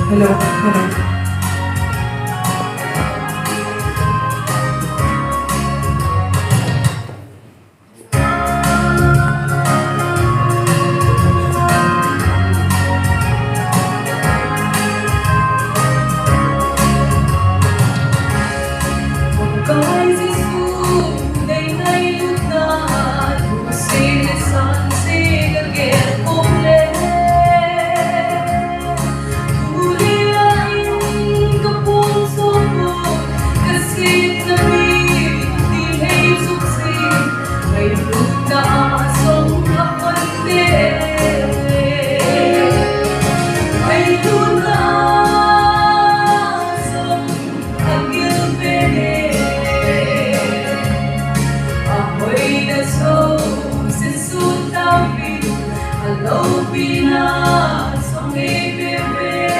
Hello, hello. Pakai Jesu, neingailut na sinisan sigaget ule. Tuliain kapuso ko, kasit na bilay suksi, ngayon na asong kapante. Ngayon na asong agilbene. Hello, Pinas, ang ibebe.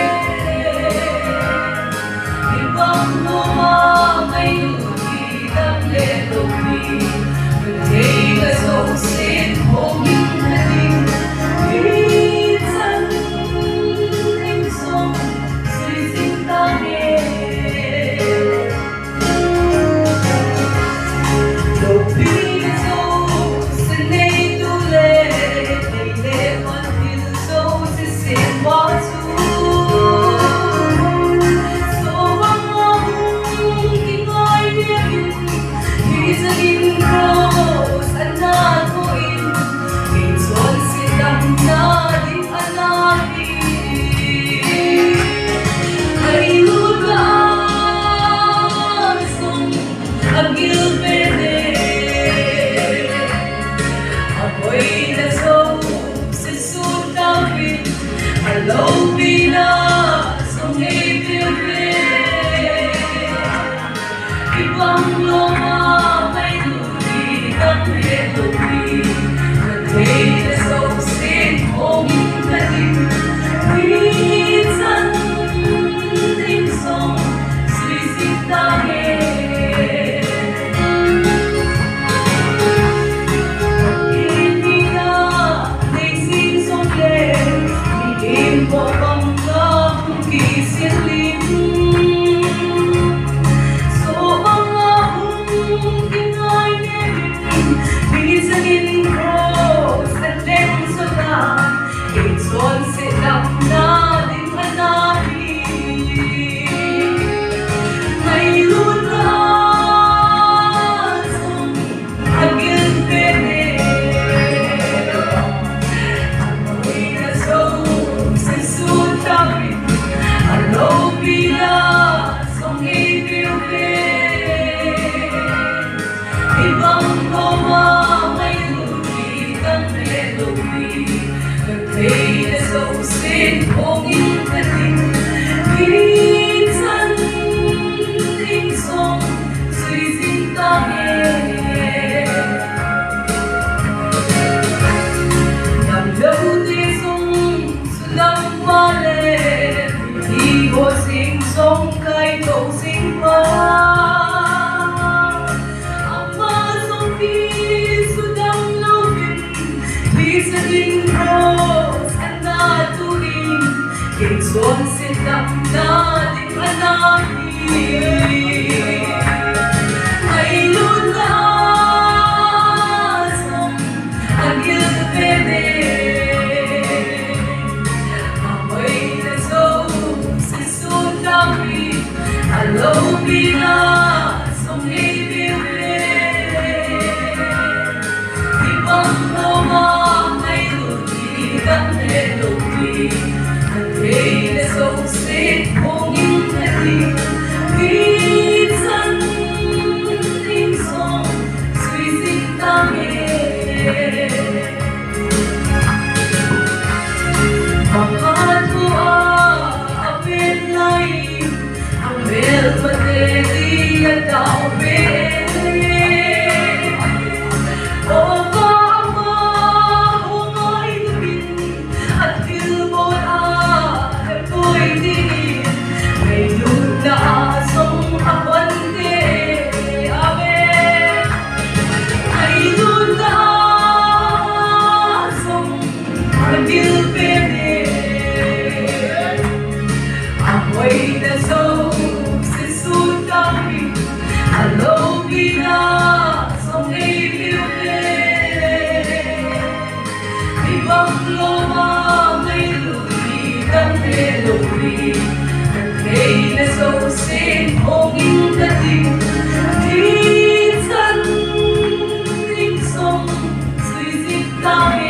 Ibang lupa may lugit ang lelobi. Pagkay ka sosin, hongin na rin. Minsan, imsong, sisintangin. Hello, Pinas, ang ibebe. Ibang lupa may lugit ang lelobi. Pagkay na sosin, hongin na rin. Minsan, imsong, sisintangin. Ibang lupa may lugit ang lelobi. Pagkay na sosin, hongin na rin. Minsan, imsong, sisintangin. Namlabutisong sulang palet, hindi ko sing-song kay tosing pa. Kayson silang nating hanapin. Ay lulasang agilbene. Amoy na sisudami. Hello, Pinas, ang ibebe. Ibang lupa may lugit ang lelobi. Pagkay na sosin, hongin na rin. Minsan, imsong, sisintangin. Makatua, apin lain, ang melpateri at taupin. Tao